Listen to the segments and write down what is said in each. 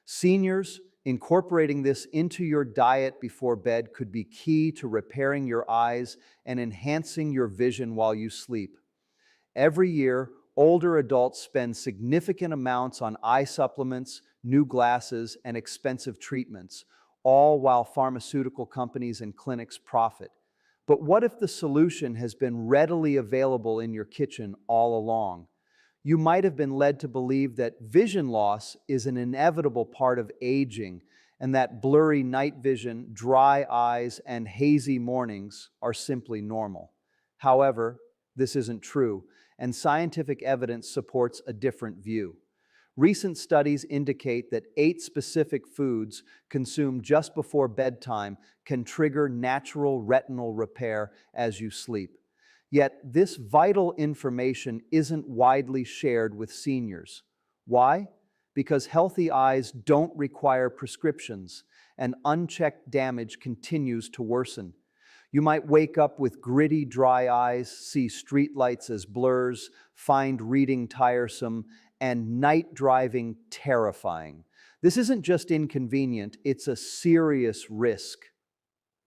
Seniors, incorporating this into your diet before bed could be key to repairing your eyes and enhancing your vision while you sleep. Every year, older adults spend significant amounts on eye supplements, new glasses, and expensive treatments, all while pharmaceutical companies and clinics profit. But what if the solution has been readily available in your kitchen all along? You might have been led to believe that vision loss is an inevitable part of aging and that blurry night vision, dry eyes, and hazy mornings are simply normal. However, this isn't true, and scientific evidence supports a different view. Recent studies indicate that 8 specific foods consumed just before bedtime can trigger natural retinal repair as you sleep. Yet, this vital information isn't widely shared with seniors. Why? Because healthy eyes don't require prescriptions, and unchecked damage continues to worsen. You might wake up with gritty, dry eyes, see streetlights as blurs, find reading tiresome, and night driving terrifying. This isn't just inconvenient, it's a serious risk.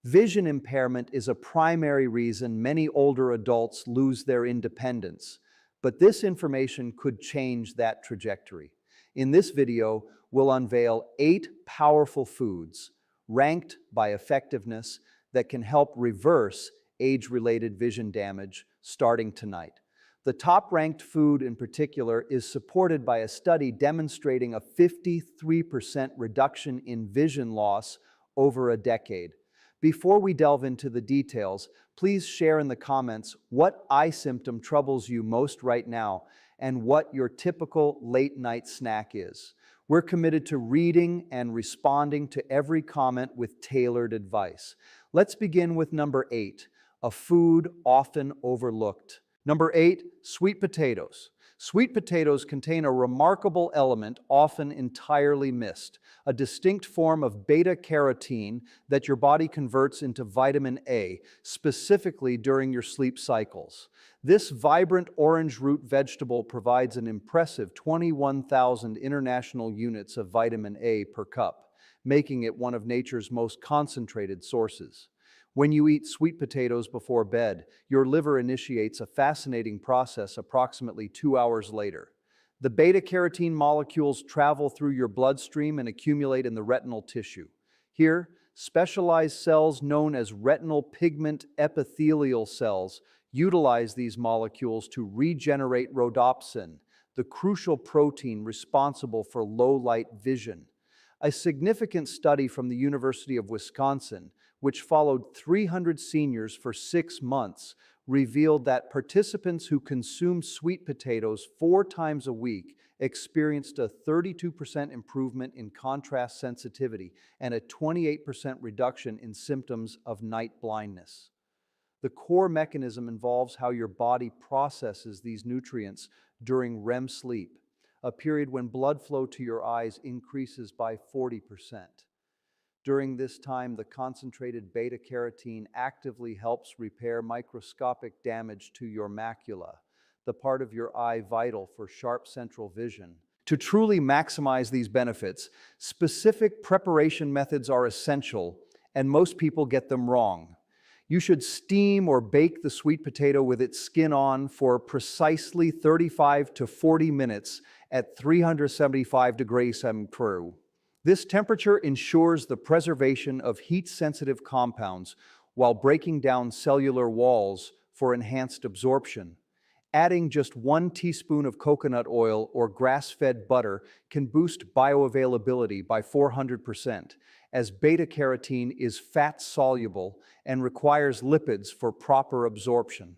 Vision impairment is a primary reason many older adults lose their independence, but this information could change that trajectory. In this video, we'll unveil 8 powerful foods, ranked by effectiveness, that can help reverse age-related vision damage starting tonight. The top-ranked food in particular is supported by a study demonstrating a 53% reduction in vision loss over a decade. Before we delve into the details, please share in the comments what eye symptom troubles you most right now and what your typical late-night snack is. We're committed to reading and responding to every comment with tailored advice. Let's begin with number 8, a food often overlooked. Number 8, sweet potatoes. Sweet potatoes contain a remarkable element often entirely missed, a distinct form of beta-carotene that your body converts into vitamin A, specifically during your sleep cycles. This vibrant orange root vegetable provides an impressive 21,000 international units of vitamin A per cup, making it one of nature's most concentrated sources. When you eat sweet potatoes before bed, your liver initiates a fascinating process approximately 2 hours later. The beta-carotene molecules travel through your bloodstream and accumulate in the retinal tissue. Here, specialized cells known as retinal pigment epithelial cells utilize these molecules to regenerate rhodopsin, the crucial protein responsible for low-light vision. A significant study from the University of Wisconsin, which followed 300 seniors for 6 months, revealed that participants who consumed sweet potatoes 4 times a week experienced a 32% improvement in contrast sensitivity and a 28% reduction in symptoms of night blindness. The core mechanism involves how your body processes these nutrients during REM sleep, a period when blood flow to your eyes increases by 40%. During this time, the concentrated beta-carotene actively helps repair microscopic damage to your macula, the part of your eye vital for sharp central vision. To truly maximize these benefits, specific preparation methods are essential, and most people get them wrong. You should steam or bake the sweet potato with its skin on for precisely 35 to 40 minutes at 375 degrees centigrade. This temperature ensures the preservation of heat-sensitive compounds while breaking down cellular walls for enhanced absorption. Adding just 1 teaspoon of coconut oil or grass-fed butter can boost bioavailability by 400%, as beta-carotene is fat-soluble and requires lipids for proper absorption.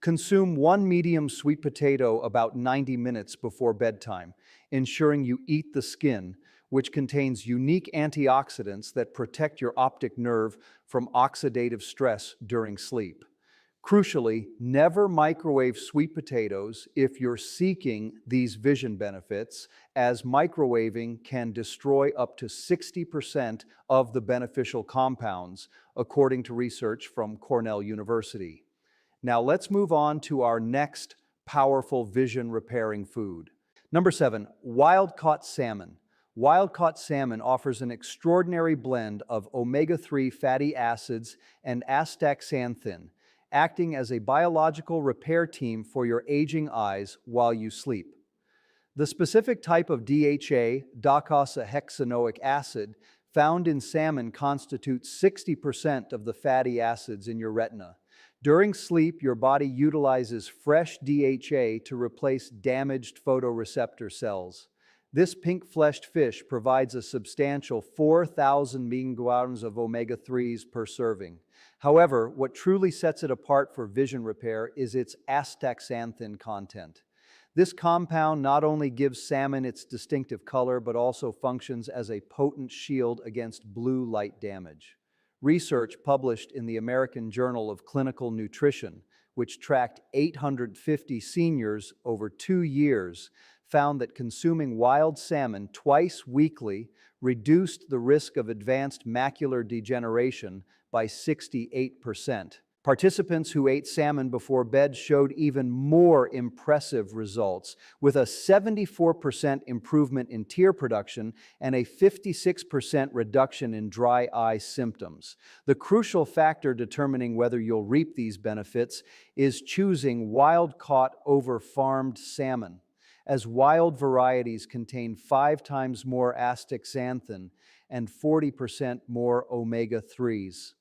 Consume 1 medium sweet potato about 90 minutes before bedtime, ensuring you eat the skin, which contains unique antioxidants that protect your optic nerve from oxidative stress during sleep. Crucially, never microwave sweet potatoes if you're seeking these vision benefits, as microwaving can destroy up to 60% of the beneficial compounds, according to research from Cornell University. Now let's move on to our next powerful vision repairing food. Number 7, wild-caught salmon. Wild-caught salmon offers an extraordinary blend of omega-3 fatty acids and astaxanthin, acting as a biological repair team for your aging eyes while you sleep. The specific type of DHA, docosahexaenoic acid, found in salmon constitutes 60% of the fatty acids in your retina. During sleep, your body utilizes fresh DHA to replace damaged photoreceptor cells. This pink-fleshed fish provides a substantial 4,000 milligrams of omega-3s per serving. However, what truly sets it apart for vision repair is its astaxanthin content. This compound not only gives salmon its distinctive color, but also functions as a potent shield against blue light damage. Research published in the American Journal of Clinical Nutrition, which tracked 850 seniors over 2 years, found that consuming wild salmon twice weekly reduced the risk of advanced macular degeneration by 68%. Participants who ate salmon before bed showed even more impressive results, with a 74% improvement in tear production and a 56% reduction in dry eye symptoms. The crucial factor determining whether you'll reap these benefits is choosing wild-caught over farmed salmon, as wild varieties contain 5 times more astaxanthin and 40% more omega-3s.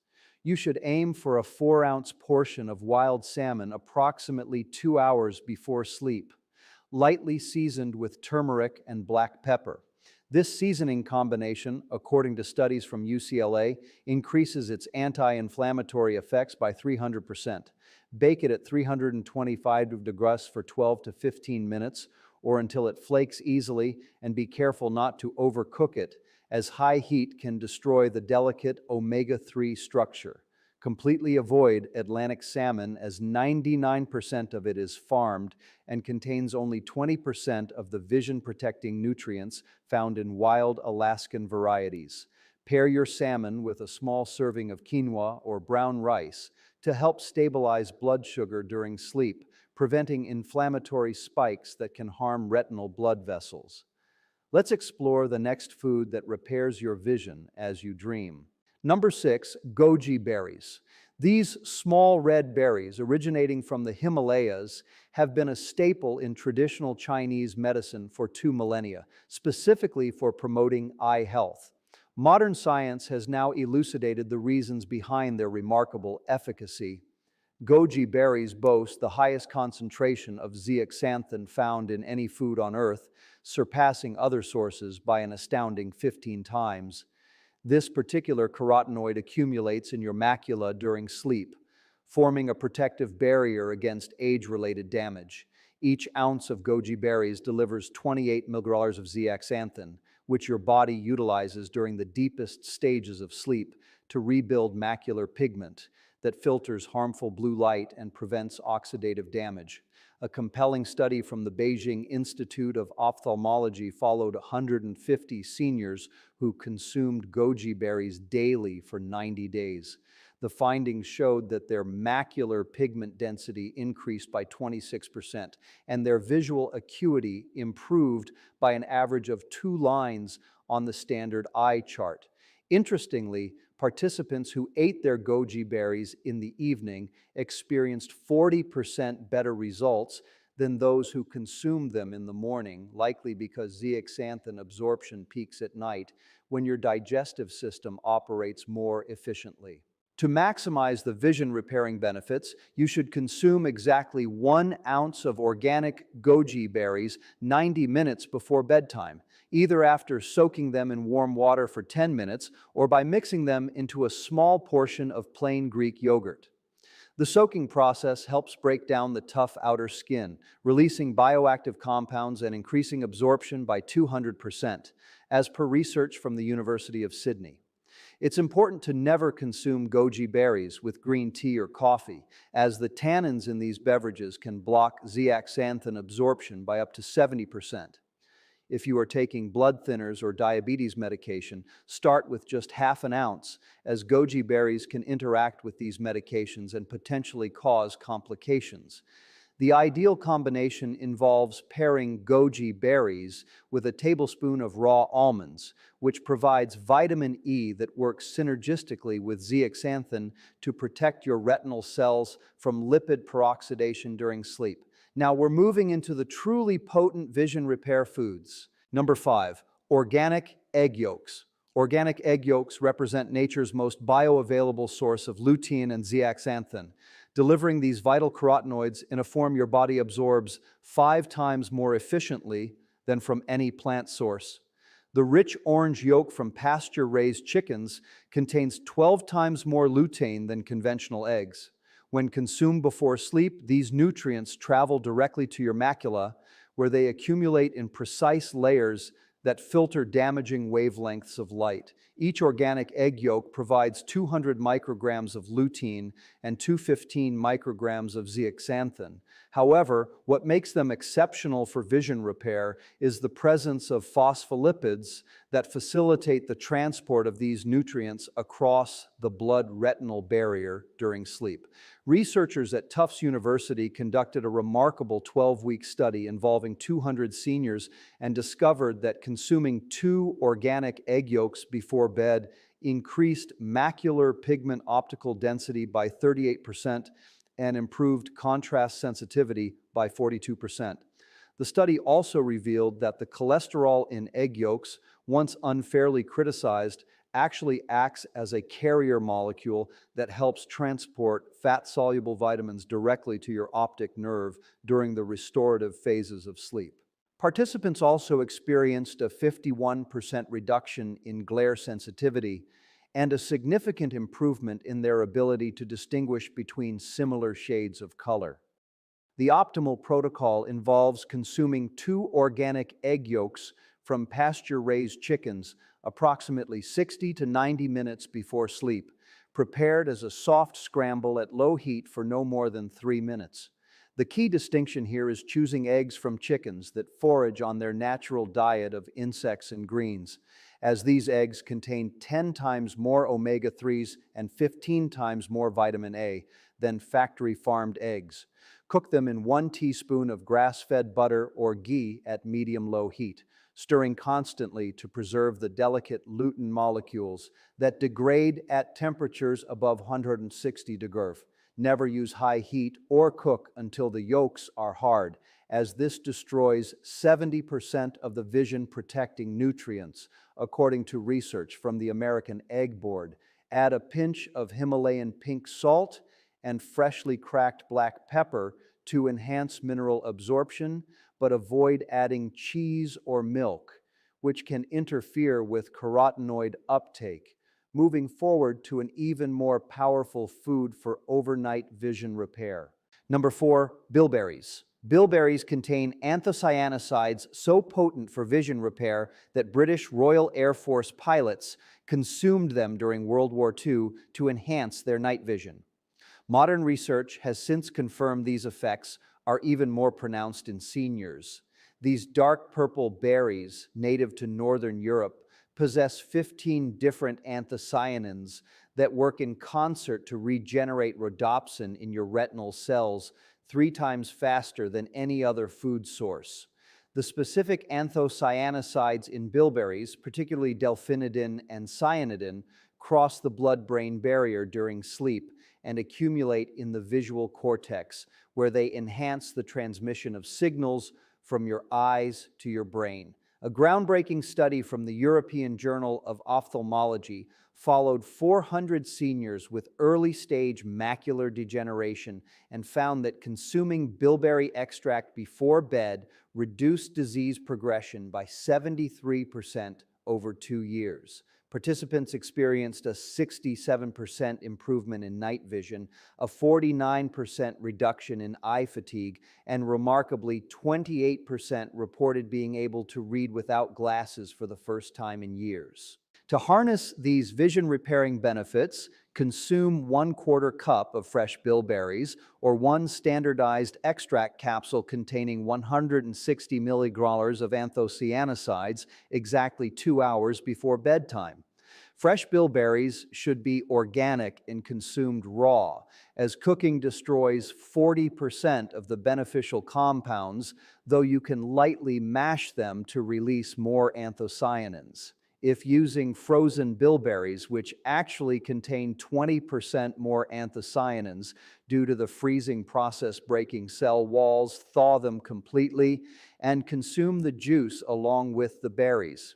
You should aim for a 4-ounce portion of wild salmon approximately 2 hours before sleep, lightly seasoned with turmeric and black pepper. This seasoning combination, according to studies from UCLA, increases its anti-inflammatory effects by 300%. Bake it at 325 degrees for 12 to 15 minutes or until it flakes easily, and be careful not to overcook it, as high heat can destroy the delicate omega-3 structure. Completely avoid Atlantic salmon, as 99% of it is farmed and contains only 20% of the vision-protecting nutrients found in wild Alaskan varieties. Pair your salmon with a small serving of quinoa or brown rice to help stabilize blood sugar during sleep, preventing inflammatory spikes that can harm retinal blood vessels. Let's explore the next food that repairs your vision as you dream. Number 6, goji berries. These small red berries, originating from the Himalayas, have been a staple in traditional Chinese medicine for 2 millennia, specifically for promoting eye health. Modern science has now elucidated the reasons behind their remarkable efficacy. Goji berries boast the highest concentration of zeaxanthin found in any food on Earth, surpassing other sources by an astounding 15 times. This particular carotenoid accumulates in your macula during sleep, forming a protective barrier against age-related damage. Each ounce of goji berries delivers 28 milligrams of zeaxanthin, which your body utilizes during the deepest stages of sleep to rebuild macular pigment that filters harmful blue light and prevents oxidative damage. A compelling study from the Beijing Institute of Ophthalmology followed 150 seniors who consumed goji berries daily for 90 days. The findings showed that their macular pigment density increased by 26%, and their visual acuity improved by an average of 2 lines on the standard eye chart. Interestingly, participants who ate their goji berries in the evening experienced 40% better results than those who consumed them in the morning, likely because zeaxanthin absorption peaks at night when your digestive system operates more efficiently. To maximize the vision repairing benefits, you should consume exactly 1 ounce of organic goji berries 90 minutes before bedtime, either after soaking them in warm water for 10 minutes or by mixing them into a small portion of plain Greek yogurt. The soaking process helps break down the tough outer skin, releasing bioactive compounds and increasing absorption by 200%, as per research from the University of Sydney. It's important to never consume goji berries with green tea or coffee, as the tannins in these beverages can block zeaxanthin absorption by up to 70%. If you are taking blood thinners or diabetes medication, start with just half an ounce, as goji berries can interact with these medications and potentially cause complications. The ideal combination involves pairing goji berries with a tablespoon of raw almonds, which provides vitamin E that works synergistically with zeaxanthin to protect your retinal cells from lipid peroxidation during sleep. Now we're moving into the truly potent vision repair foods. Number 5, organic egg yolks. Organic egg yolks represent nature's most bioavailable source of lutein and zeaxanthin, delivering these vital carotenoids in a form your body absorbs 5 times more efficiently than from any plant source. The rich orange yolk from pasture-raised chickens contains 12 times more lutein than conventional eggs. When consumed before sleep, these nutrients travel directly to your macula, where they accumulate in precise layers that filter damaging wavelengths of light. Each organic egg yolk provides 200 micrograms of lutein and 215 micrograms of zeaxanthin. However, what makes them exceptional for vision repair is the presence of phospholipids that facilitate the transport of these nutrients across the blood-retinal barrier during sleep. Researchers at Tufts University conducted a remarkable 12-week study involving 200 seniors and discovered that consuming 2 organic egg yolks before bed increased macular pigment optical density by 38% and improved contrast sensitivity by 42%. The study also revealed that the cholesterol in egg yolks, once unfairly criticized, actually acts as a carrier molecule that helps transport fat-soluble vitamins directly to your optic nerve during the restorative phases of sleep. Participants also experienced a 51% reduction in glare sensitivity and a significant improvement in their ability to distinguish between similar shades of color. The optimal protocol involves consuming 2 organic egg yolks from pasture-raised chickens approximately 60 to 90 minutes before sleep, prepared as a soft scramble at low heat for no more than 3 minutes. The key distinction here is choosing eggs from chickens that forage on their natural diet of insects and greens, as these eggs contain 10 times more omega-3s and 15 times more vitamin A than factory-farmed eggs. Cook them in 1 teaspoon of grass-fed butter or ghee at medium-low heat, stirring constantly to preserve the delicate lutein molecules that degrade at temperatures above 160 degrees. Never use high heat or cook until the yolks are hard, as this destroys 70% of the vision-protecting nutrients, according to research from the American Egg Board. Add a pinch of Himalayan pink salt and freshly cracked black pepper to enhance mineral absorption, but avoid adding cheese or milk, which can interfere with carotenoid uptake, moving forward to an even more powerful food for overnight vision repair. Number 4, bilberries. Bilberries contain anthocyanosides so potent for vision repair that British Royal Air Force pilots consumed them during World War II to enhance their night vision. Modern research has since confirmed these effects are even more pronounced in seniors. These dark purple berries, native to Northern Europe, possess 15 different anthocyanins that work in concert to regenerate rhodopsin in your retinal cells 3 times faster than any other food source. The specific anthocyanosides in bilberries, particularly delphinidin and cyanidin, cross the blood-brain barrier during sleep and accumulate in the visual cortex, where they enhance the transmission of signals from your eyes to your brain. A groundbreaking study from the European Journal of Ophthalmology followed 400 seniors with early-stage macular degeneration and found that consuming bilberry extract before bed reduced disease progression by 73% over 2 years. Participants experienced a 67% improvement in night vision, a 49% reduction in eye fatigue, and remarkably 28% reported being able to read without glasses for the first time in years. To harness these vision-repairing benefits, consume 1/4 cup of fresh bilberries or 1 standardized extract capsule containing 160 milligrams of anthocyanosides exactly 2 hours before bedtime. Fresh bilberries should be organic and consumed raw, as cooking destroys 40% of the beneficial compounds, though you can lightly mash them to release more anthocyanins. If using frozen bilberries, which actually contain 20% more anthocyanins due to the freezing process breaking cell walls, thaw them completely and consume the juice along with the berries.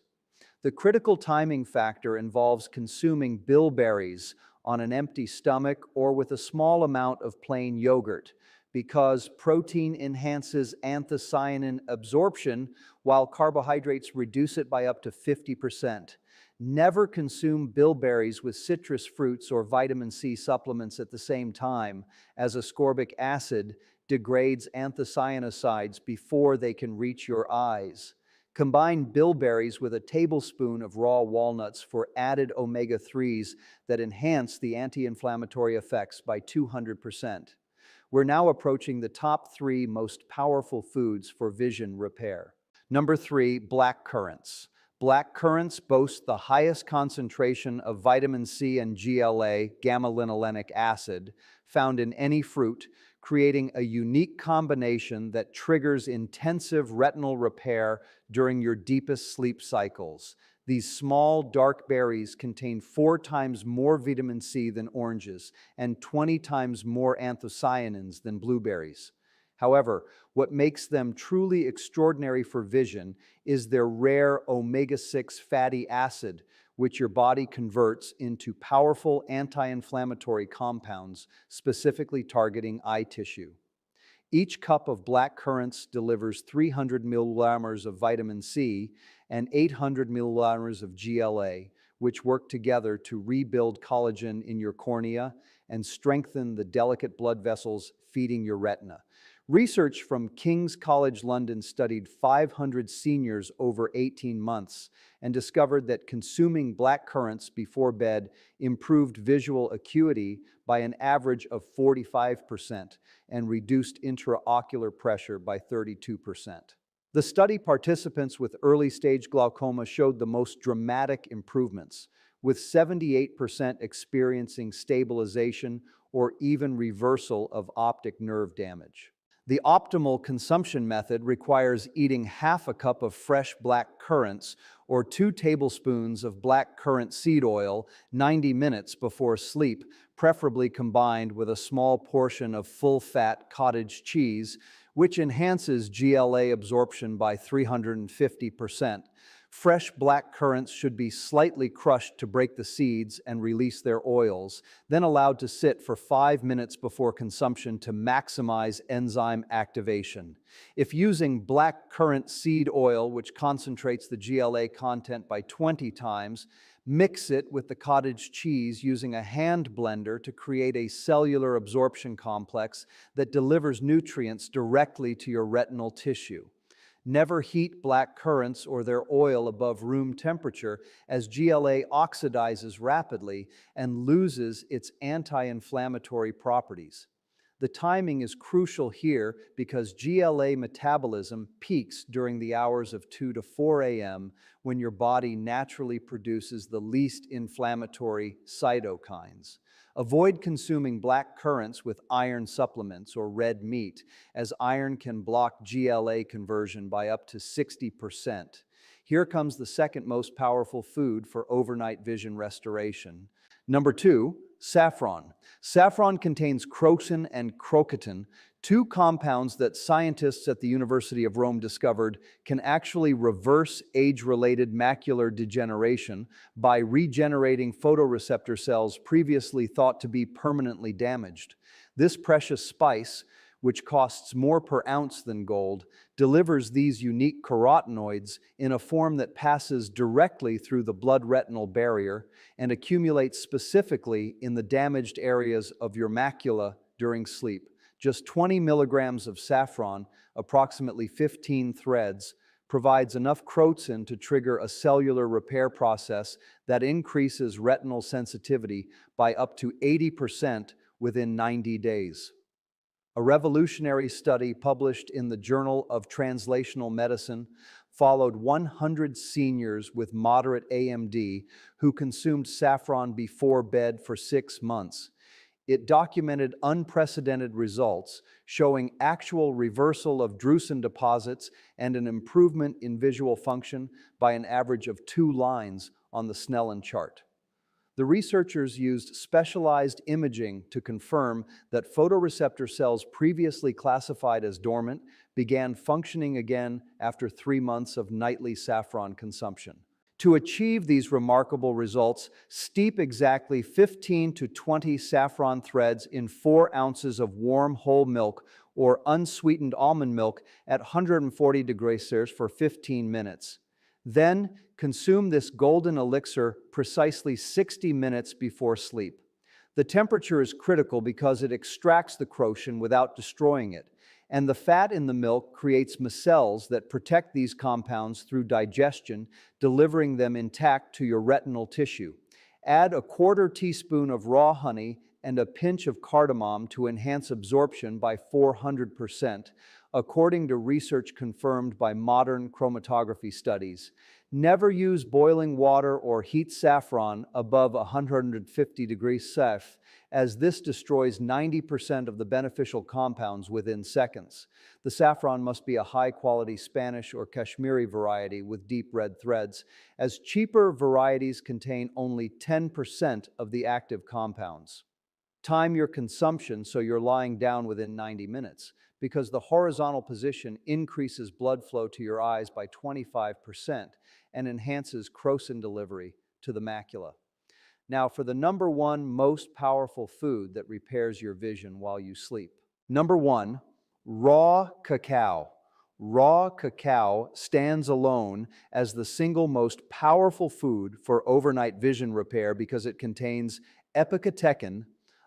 The critical timing factor involves consuming bilberries on an empty stomach or with a small amount of plain yogurt, because protein enhances anthocyanin absorption while carbohydrates reduce it by up to 50%. Never consume bilberries with citrus fruits or vitamin C supplements at the same time, as ascorbic acid degrades anthocyanosides before they can reach your eyes. Combine bilberries with a tablespoon of raw walnuts for added omega-3s that enhance the anti-inflammatory effects by 200%. We're now approaching the top 3 most powerful foods for vision repair. Number 3, black currants. Black currants boast the highest concentration of vitamin C and GLA, gamma-linolenic acid, found in any fruit, creating a unique combination that triggers intensive retinal repair during your deepest sleep cycles. These small, dark berries contain 4 times more vitamin C than oranges and 20 times more anthocyanins than blueberries. However, what makes them truly extraordinary for vision is their rare omega-6 fatty acid, which your body converts into powerful anti-inflammatory compounds, specifically targeting eye tissue. Each cup of black currants delivers 300 milliliters of vitamin C and 800 milliliters of GLA, which work together to rebuild collagen in your cornea and strengthen the delicate blood vessels feeding your retina. Research from King's College London studied 500 seniors over 18 months and discovered that consuming black currants before bed improved visual acuity by an average of 45% and reduced intraocular pressure by 32%. The study participants with early-stage glaucoma showed the most dramatic improvements, with 78% experiencing stabilization or even reversal of optic nerve damage. The optimal consumption method requires eating half a cup of fresh black currants or 2 tablespoons of black currant seed oil 90 minutes before sleep, preferably combined with a small portion of full-fat cottage cheese, which enhances GLA absorption by 350%. Fresh black currants should be slightly crushed to break the seeds and release their oils, then allowed to sit for 5 minutes before consumption to maximize enzyme activation. If using black currant seed oil, which concentrates the GLA content by 20 times, mix it with the cottage cheese using a hand blender to create a cellular absorption complex that delivers nutrients directly to your retinal tissue. Never heat black currants or their oil above room temperature, as GLA oxidizes rapidly and loses its anti-inflammatory properties. The timing is crucial here because GLA metabolism peaks during the hours of 2 to 4 a.m. when your body naturally produces the least inflammatory cytokines. Avoid consuming black currants with iron supplements or red meat, as iron can block GLA conversion by up to 60%. Here comes the second most powerful food for overnight vision restoration. Number 2, saffron. Saffron contains crocin and crocatin, 2 compounds that scientists at the University of Rome discovered can actually reverse age-related macular degeneration by regenerating photoreceptor cells previously thought to be permanently damaged. This precious spice, which costs more per ounce than gold, delivers these unique carotenoids in a form that passes directly through the blood-retinal barrier and accumulates specifically in the damaged areas of your macula during sleep. Just 20 milligrams of saffron, approximately 15 threads, provides enough crocin to trigger a cellular repair process that increases retinal sensitivity by up to 80% within 90 days. A revolutionary study published in the Journal of Translational Medicine followed 100 seniors with moderate AMD who consumed saffron before bed for 6 months. It documented unprecedented results, showing actual reversal of drusen deposits and an improvement in visual function by an average of 2 lines on the Snellen chart. The researchers used specialized imaging to confirm that photoreceptor cells previously classified as dormant began functioning again after 3 months of nightly saffron consumption. To achieve these remarkable results, steep exactly 15 to 20 saffron threads in 4 ounces of warm whole milk or unsweetened almond milk at 140 degrees Celsius for 15 minutes. Then, consume this golden elixir precisely 60 minutes before sleep. The temperature is critical because it extracts the crocin without destroying it, and the fat in the milk creates micelles that protect these compounds through digestion, delivering them intact to your retinal tissue. Add a quarter teaspoon of raw honey and a pinch of cardamom to enhance absorption by 400%, according to research confirmed by modern chromatography studies. Never use boiling water or heat saffron above 150 degrees Celsius, as this destroys 90% of the beneficial compounds within seconds. The saffron must be a high-quality Spanish or Kashmiri variety with deep red threads, as cheaper varieties contain only 10% of the active compounds. Time your consumption so you're lying down within 90 minutes, because the horizontal position increases blood flow to your eyes by 25% and enhances crocin delivery to the macula. Now, for the number 1 most powerful food that repairs your vision while you sleep. Number 1, raw cacao. Raw cacao stands alone as the single most powerful food for overnight vision repair because it contains epicatechin,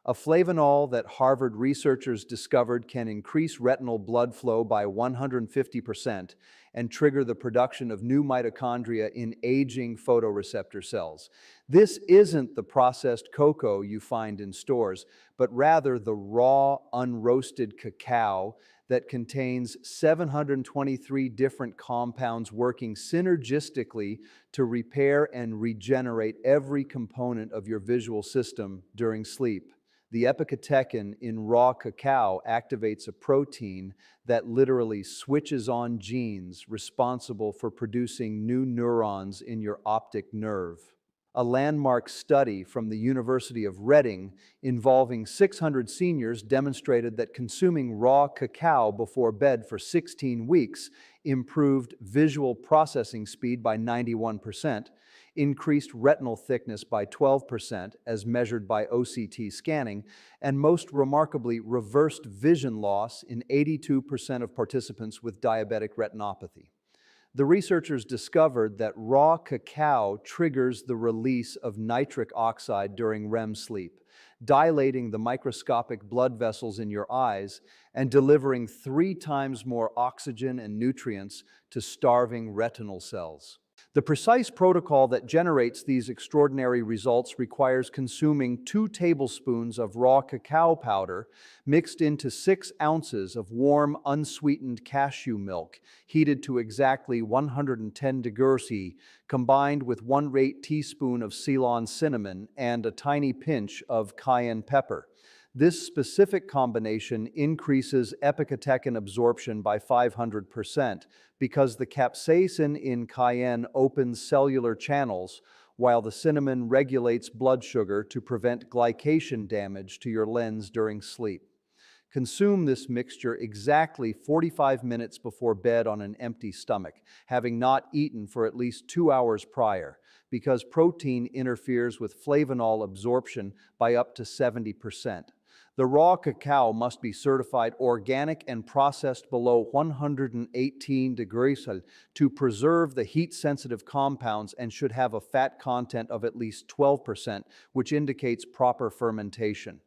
a flavonol that Harvard researchers discovered can increase retinal blood flow by 150% and trigger the production of new mitochondria in aging photoreceptor cells. This isn't the processed cocoa you find in stores, but rather the raw, unroasted cacao that contains 723 different compounds working synergistically to repair and regenerate every component of your visual system during sleep. The epicatechin in raw cacao activates a protein that literally switches on genes responsible for producing new neurons in your optic nerve. A landmark study from the University of Reading involving 600 seniors demonstrated that consuming raw cacao before bed for 16 weeks improved visual processing speed by 91%, increased retinal thickness by 12% as measured by OCT scanning, and most remarkably reversed vision loss in 82% of participants with diabetic retinopathy. The researchers discovered that raw cacao triggers the release of nitric oxide during REM sleep, dilating the microscopic blood vessels in your eyes and delivering 3 times more oxygen and nutrients to starving retinal cells. The precise protocol that generates these extraordinary results requires consuming 2 tablespoons of raw cacao powder mixed into 6 ounces of warm, unsweetened cashew milk, heated to exactly 110 degrees C, combined with 1/8 teaspoon of Ceylon cinnamon and a tiny pinch of cayenne pepper. This specific combination increases epicatechin absorption by 500% because the capsaicin in cayenne opens cellular channels while the cinnamon regulates blood sugar to prevent glycation damage to your lens during sleep. Consume this mixture exactly 45 minutes before bed on an empty stomach, having not eaten for at least 2 hours prior, because protein interferes with flavonol absorption by up to 70%. The raw cacao must be certified organic and processed below 118 degrees Celsius to preserve the heat-sensitive compounds and should have a fat content of at least 12%, which indicates proper fermentation.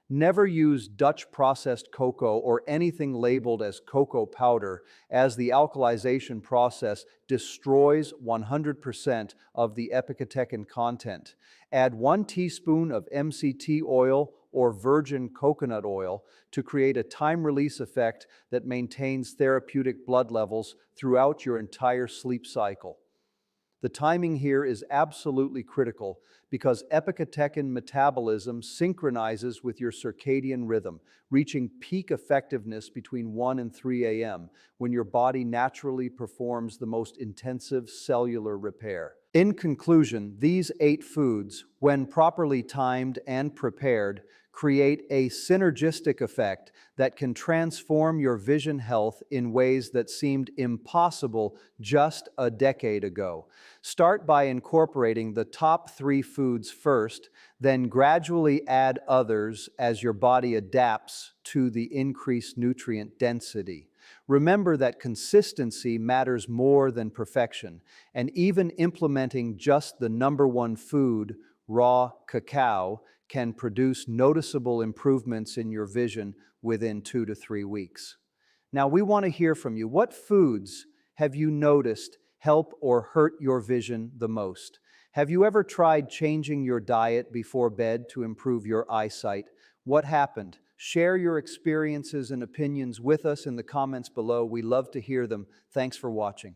Never use Dutch processed cocoa or anything labeled as cocoa powder, as the alkalization process destroys 100% of the epicatechin content. Add 1 teaspoon of MCT oil or virgin coconut oil to create a time-release effect that maintains therapeutic blood levels throughout your entire sleep cycle. The timing here is absolutely critical because epicatechin metabolism synchronizes with your circadian rhythm, reaching peak effectiveness between 1 and 3 a.m., when your body naturally performs the most intensive cellular repair. In conclusion, these 8 foods, when properly timed and prepared, create a synergistic effect that can transform your vision health in ways that seemed impossible just a decade ago. Start by incorporating the top 3 foods first, then gradually add others as your body adapts to the increased nutrient density. Remember that consistency matters more than perfection, and even implementing just the number 1 food, raw cacao, can produce noticeable improvements in your vision within 2 to 3 weeks. Now, we want to hear from you. What foods have you noticed help or hurt your vision the most? Have you ever tried changing your diet before bed to improve your eyesight? What happened? Share your experiences and opinions with us in the comments below. We love to hear them. Thanks for watching.